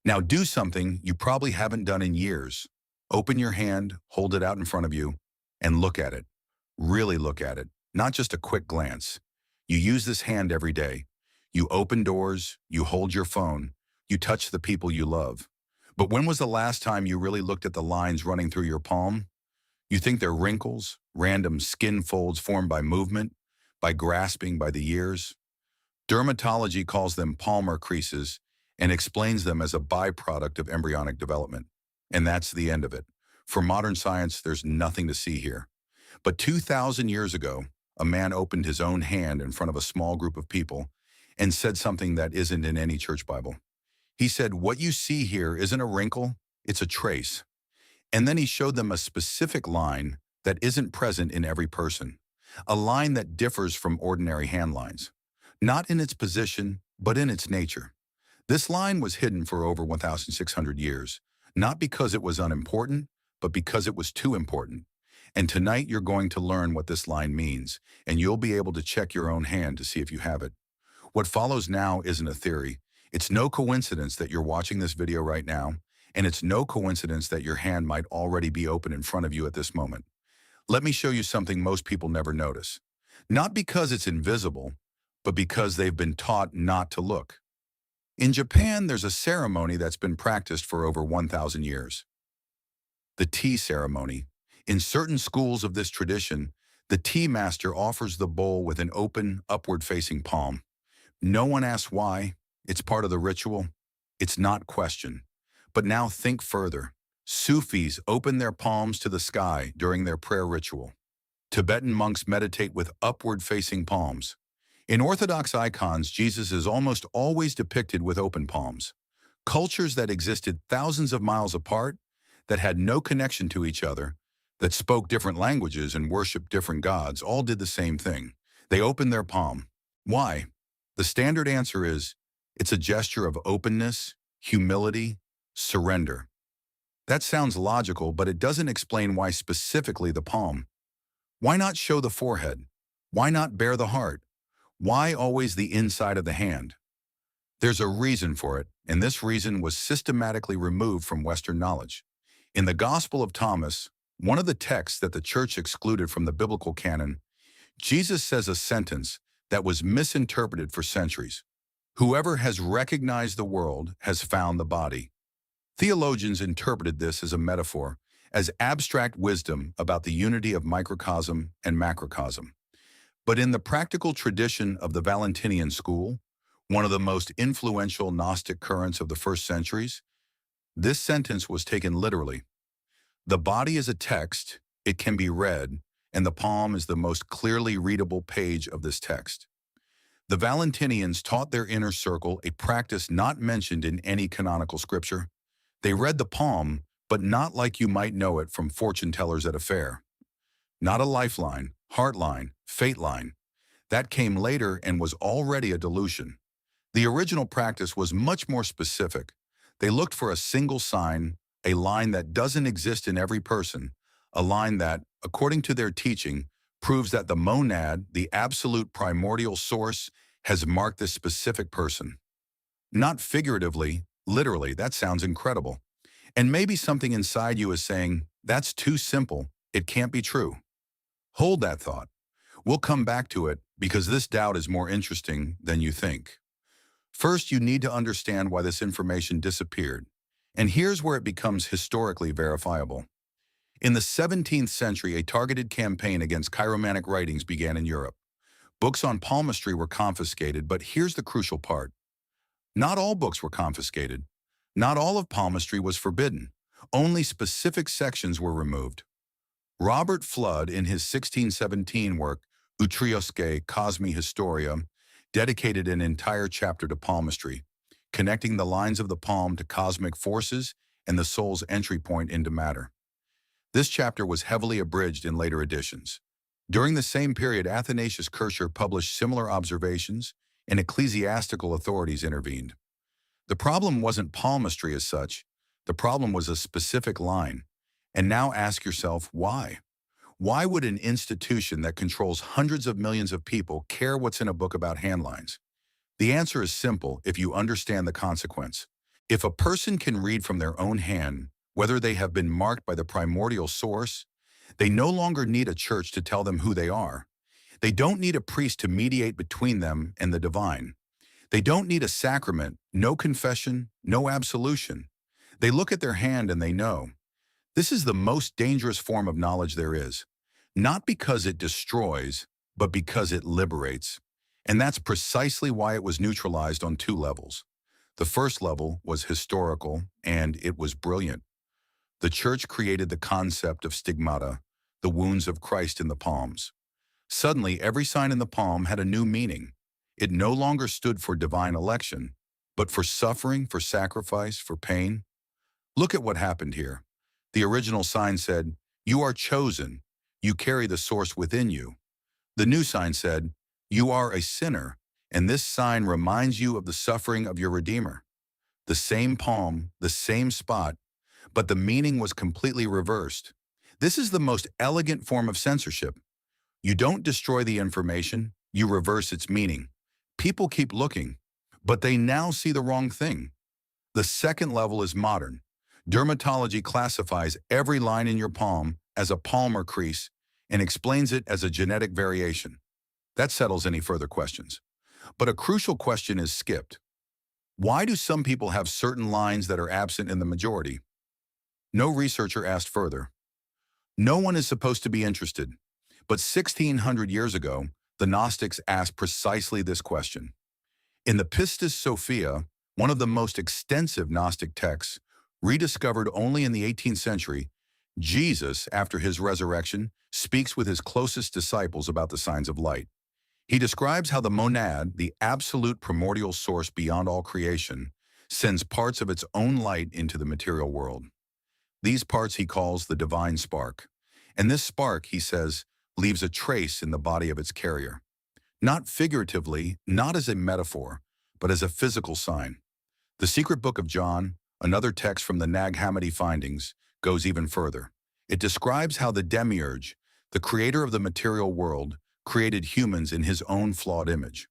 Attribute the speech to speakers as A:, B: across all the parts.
A: Now do something you probably haven't done in years. Open your hand, hold it out in front of you, and look at it. Really look at it, not just a quick glance. You use this hand every day. You open doors, you hold your phone, you touch the people you love. But when was the last time you really looked at the lines running through your palm? You think they're wrinkles, random skin folds formed by movement, by grasping by the years? Dermatology calls them palmar creases and explains them as a byproduct of embryonic development. And that's the end of it. For modern science, there's nothing to see here. But 2,000 years ago, a man opened his own hand in front of a small group of people and said something that isn't in any church Bible. He said, "What you see here isn't a wrinkle, it's a trace." And then he showed them a specific line that isn't present in every person, a line that differs from ordinary hand lines, not in its position, but in its nature. This line was hidden for over 1,600 years, not because it was unimportant, but because it was too important. And tonight you're going to learn what this line means, and you'll be able to check your own hand to see if you have it. What follows now isn't a theory. It's no coincidence that you're watching this video right now, and it's no coincidence that your hand might already be open in front of you at this moment. Let me show you something most people never notice. Not because it's invisible, but because they've been taught not to look. In Japan, there's a ceremony that's been practiced for over 1,000 years. The tea ceremony. In certain schools of this tradition, the tea master offers the bowl with an open, upward-facing palm. No one asks why. It's part of the ritual. It's not questioned. But now think further. Sufis open their palms to the sky during their prayer ritual. Tibetan monks meditate with upward-facing palms. In Orthodox icons, Jesus is almost always depicted with open palms. Cultures that existed thousands of miles apart, that had no connection to each other, that spoke different languages and worshiped different gods, all did the same thing. They opened their palm. Why? The standard answer is, it's a gesture of openness, humility, surrender. That sounds logical, but it doesn't explain why specifically the palm. Why not show the forehead? Why not bare the heart? Why always the inside of the hand? There's a reason for it, and this reason was systematically removed from Western knowledge. In the Gospel of Thomas, one of the texts that the church excluded from the biblical canon, Jesus says a sentence that was misinterpreted for centuries. Whoever has recognized the world has found the body. Theologians interpreted this as a metaphor, as abstract wisdom about the unity of microcosm and macrocosm. But in the practical tradition of the Valentinian school, one of the most influential Gnostic currents of the first centuries, this sentence was taken literally. The body is a text, it can be read, and the palm is the most clearly readable page of this text. The Valentinians taught their inner circle a practice not mentioned in any canonical scripture. They read the palm, but not like you might know it from fortune tellers at a fair. Not a lifeline, heart line, fate line. That came later and was already a dilution. The original practice was much more specific. They looked for a single sign, a line that doesn't exist in every person, a line that, according to their teaching, proves that the monad, the absolute primordial source, has marked this specific person. Not figuratively, literally. That sounds incredible. And maybe something inside you is saying, that's too simple, it can't be true. Hold that thought. We'll come back to it because this doubt is more interesting than you think. First, you need to understand why this information disappeared. And here's where it becomes historically verifiable. In the 17th century, a targeted campaign against chiromantic writings began in Europe. Books on palmistry were confiscated, but here's the crucial part. Not all books were confiscated. Not all of palmistry was forbidden. Only specific sections were removed. Robert Flood, in his 1617 work, Utriusque Cosmi Historia, dedicated an entire chapter to palmistry, connecting the lines of the palm to cosmic forces and the soul's entry point into matter. This chapter was heavily abridged in later editions. During the same period, Athanasius Kircher published similar observations, and ecclesiastical authorities intervened. The problem wasn't palmistry as such. The problem was a specific line. And now ask yourself, why? Why would an institution that controls hundreds of millions of people care what's in a book about handlines? The answer is simple if you understand the consequence. If a person can read from their own hand, whether they have been marked by the primordial source, they no longer need a church to tell them who they are. They don't need a priest to mediate between them and the divine. They don't need a sacrament, no confession, no absolution. They look at their hand and they know. This is the most dangerous form of knowledge there is. Not because it destroys, but because it liberates. And that's precisely why it was neutralized on two levels. The first level was historical, and it was brilliant. The church created the concept of stigmata, the wounds of Christ in the palms. Suddenly, every sign in the palm had a new meaning. It no longer stood for divine election, but for suffering, for sacrifice, for pain. Look at what happened here. The original sign said, "You are chosen. You carry the source within you." The new sign said, "You are a sinner, and this sign reminds you of the suffering of your Redeemer." The same palm, the same spot, but the meaning was completely reversed. This is the most elegant form of censorship. You don't destroy the information, you reverse its meaning. People keep looking, but they now see the wrong thing. The second level is modern. Dermatology classifies every line in your palm as a palmar crease and explains it as a genetic variation. That settles any further questions. But a crucial question is skipped. Why do some people have certain lines that are absent in the majority? No researcher asked further. No one is supposed to be interested. But 1600 years ago, the Gnostics asked precisely this question. In the Pistis Sophia, one of the most extensive Gnostic texts, rediscovered only in the 18th century, Jesus, after his resurrection, speaks with his closest disciples about the signs of light. He describes how the monad, the absolute primordial source beyond all creation, sends parts of its own light into the material world. These parts he calls the divine spark. And this spark, he says, leaves a trace in the body of its carrier. Not figuratively, not as a metaphor, but as a physical sign. The Secret Book of John, another text from the Nag Hammadi findings, goes even further. It describes how the demiurge, the creator of the material world, created humans in his own flawed image.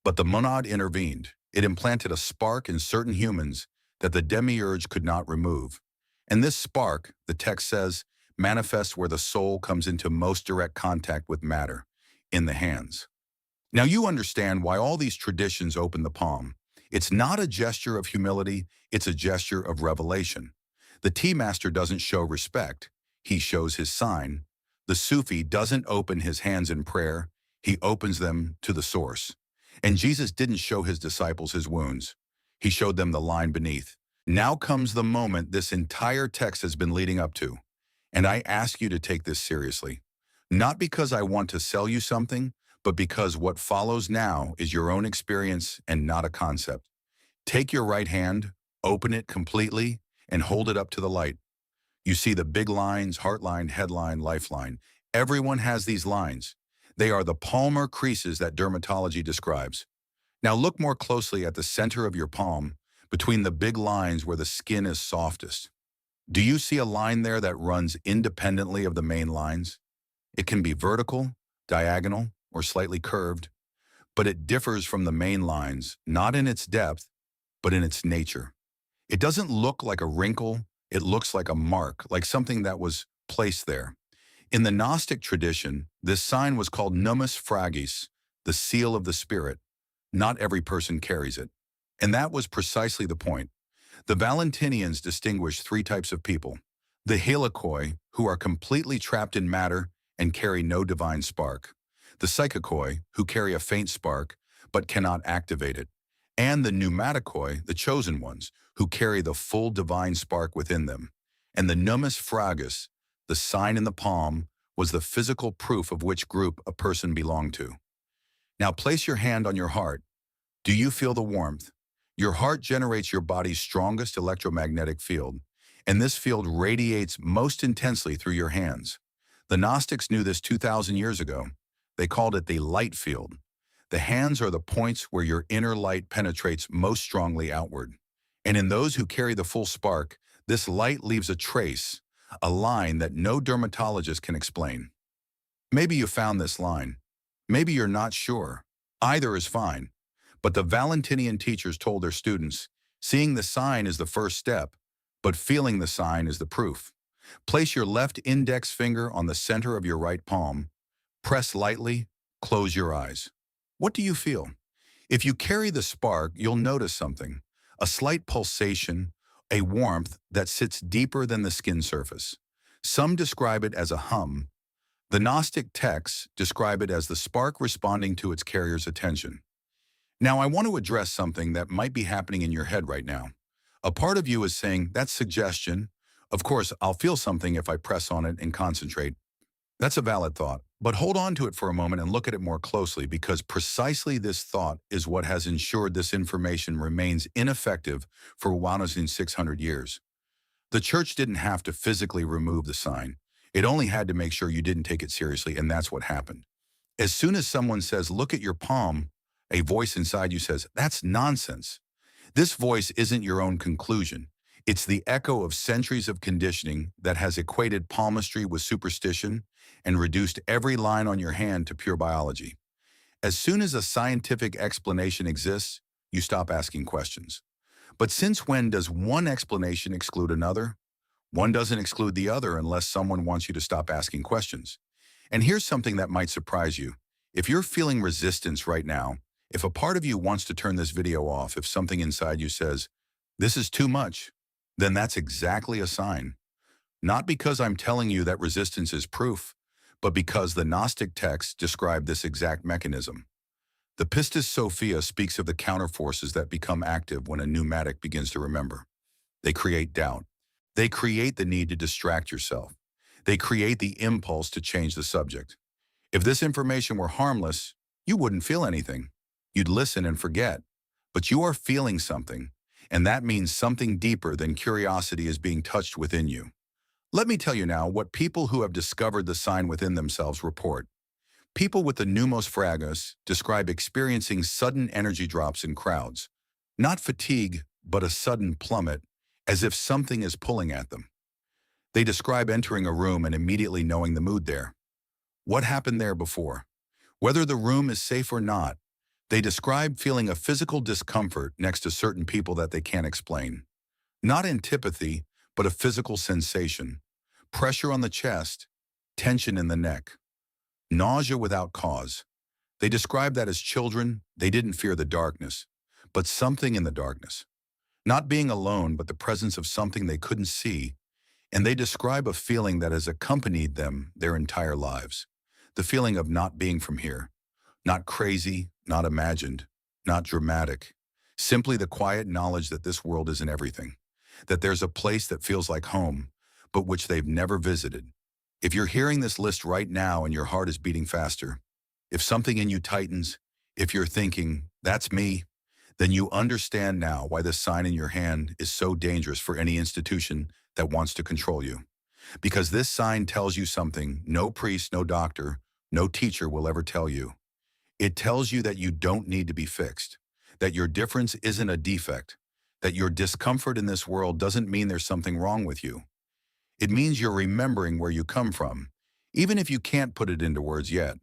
A: But the monad intervened. It implanted a spark in certain humans that the demiurge could not remove. And this spark, the text says, manifests where the soul comes into most direct contact with matter, in the hands. Now you understand why all these traditions open the palm. It's not a gesture of humility, it's a gesture of revelation. The tea master doesn't show respect, he shows his sign. The Sufi doesn't open his hands in prayer, he opens them to the source. And Jesus didn't show his disciples his wounds, he showed them the line beneath. Now comes the moment this entire text has been leading up to. And I ask you to take this seriously. Not because I want to sell you something, but because what follows now is your own experience and not a concept. Take your right hand, open it completely, and hold it up to the light. You see the big lines, heart line, headline, lifeline. Everyone has these lines. They are the palmar creases that dermatology describes. Now look more closely at the center of your palm, between the big lines where the skin is softest. Do you see a line there that runs independently of the main lines? It can be vertical, diagonal, or slightly curved, but it differs from the main lines, not in its depth, but in its nature. It doesn't look like a wrinkle, it looks like a mark, like something that was placed there. In the Gnostic tradition, this sign was called nummus fragis, the seal of the spirit. Not every person carries it. And that was precisely the point. The Valentinians distinguish three types of people. The helikoi, who are completely trapped in matter and carry no divine spark. The psychikoi, who carry a faint spark but cannot activate it. And the pneumatikoi, the chosen ones, who carry the full divine spark within them. And the nummus fragis, the sign in the palm, was the physical proof of which group a person belonged to. Now place your hand on your heart. Do you feel the warmth? Your heart generates your body's strongest electromagnetic field, and this field radiates most intensely through your hands. The Gnostics knew this 2,000 years ago. They called it the light field. The hands are the points where your inner light penetrates most strongly outward. And in those who carry the full spark, this light leaves a trace, a line that no dermatologist can explain. Maybe you found this line. Maybe you're not sure. Either is fine. But the Valentinian teachers told their students, Seeing the sign is the first step, but feeling the sign is the proof. Place your left index finger on the center of your right palm. Press lightly, close your eyes. What do you feel? If you carry the spark, you'll notice something. A slight pulsation, a warmth that sits deeper than the skin surface. Some describe it as a hum. The Gnostic texts describe it as the spark responding to its carrier's attention. Now, I want to address something that might be happening in your head right now. A part of you is saying, that's suggestion. Of course, I'll feel something if I press on it and concentrate. That's a valid thought, but hold on to it for a moment and look at it more closely, because precisely this thought is what has ensured this information remains ineffective for 1,600 years. The church didn't have to physically remove the sign. It only had to make sure you didn't take it seriously, and that's what happened. As soon as someone says, look at your palm, a voice inside you says, that's nonsense. This voice isn't your own conclusion. It's the echo of centuries of conditioning that has equated palmistry with superstition and reduced every line on your hand to pure biology. As soon as a scientific explanation exists, you stop asking questions. But since when does one explanation exclude another? One doesn't exclude the other unless someone wants you to stop asking questions. And here's something that might surprise you. If you're feeling resistance right now, if a part of you wants to turn this video off, if something inside you says, this is too much, then that's exactly a sign. Not because I'm telling you that resistance is proof, but because the Gnostic texts describe this exact mechanism. The Pistis Sophia speaks of the counterforces that become active when a pneumatic begins to remember. They create doubt. They create the need to distract yourself. They create the impulse to change the subject. If this information were harmless, you wouldn't feel anything. You'd listen and forget. But you are feeling something, and that means something deeper than curiosity is being touched within you. Let me tell you now what people who have discovered the sign within themselves report. People with the pneumos fragus describe experiencing sudden energy drops in crowds. Not fatigue, but a sudden plummet, as if something is pulling at them. They describe entering a room and immediately knowing the mood there. What happened there before? Whether the room is safe or not, they describe feeling a physical discomfort next to certain people that they can't explain. Not antipathy, but a physical sensation. Pressure on the chest, tension in the neck. Nausea without cause. They describe that as children, they didn't fear the darkness, but something in the darkness. Not being alone, but the presence of something they couldn't see. And they describe a feeling that has accompanied them their entire lives. The feeling of not being from here. Not crazy, not imagined, not dramatic. Simply the quiet knowledge that this world isn't everything. That there's a place that feels like home, but which they've never visited. If you're hearing this list right now and your heart is beating faster, if something in you tightens, if you're thinking, that's me, then you understand now why this sign in your hand is so dangerous for any institution that wants to control you. Because this sign tells you something no priest, no doctor, no teacher will ever tell you. It tells you that you don't need to be fixed, that your difference isn't a defect, that your discomfort in this world doesn't mean there's something wrong with you. It means you're remembering where you come from, even if you can't put it into words yet.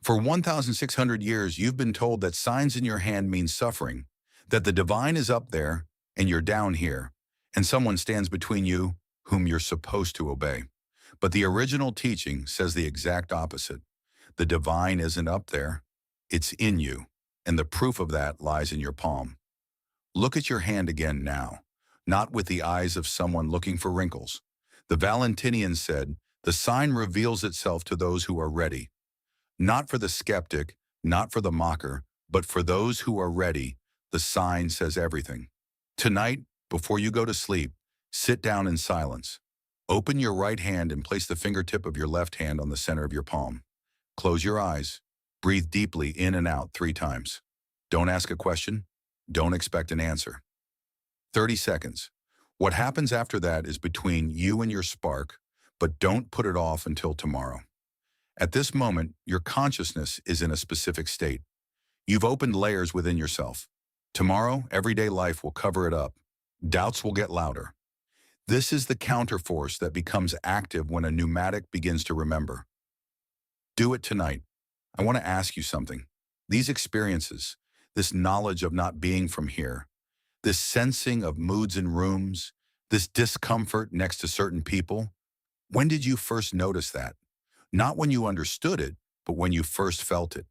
A: For 1,600 years, you've been told that signs in your hand mean suffering, that the divine is up there and you're down here, and someone stands between you whom you're supposed to obey. But the original teaching says the exact opposite. The divine isn't up there, it's in you, and the proof of that lies in your palm. Look at your hand again now, not with the eyes of someone looking for wrinkles. The Valentinians said, the sign reveals itself to those who are ready. Not for the skeptic, not for the mocker, but for those who are ready, the sign says everything. Tonight, before you go to sleep, sit down in silence. Open your right hand and place the fingertip of your left hand on the center of your palm. Close your eyes. Breathe deeply in and out 3 times. Don't ask a question. Don't expect an answer. 30 seconds. What happens after that is between you and your spark, but don't put it off until tomorrow. At this moment, your consciousness is in a specific state. You've opened layers within yourself. Tomorrow, everyday life will cover it up. Doubts will get louder. This is the counterforce that becomes active when a pneumatic begins to remember. Do it tonight. I want to ask you something. These experiences, this knowledge of not being from here, this sensing of moods in rooms, this discomfort next to certain people. When did you first notice that? Not when you understood it, but when you first felt it.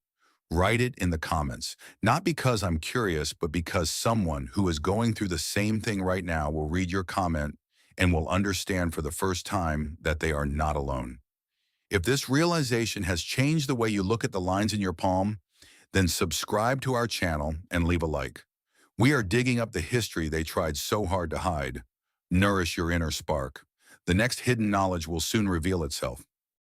A: Write it in the comments, not because I'm curious, but because someone who is going through the same thing right now will read your comment and will understand for the first time that they are not alone. If this realization has changed the way you look at the lines in your palm, then subscribe to our channel and leave a like. We are digging up the history they tried so hard to hide. Nourish your inner spark. The next hidden knowledge will soon reveal itself.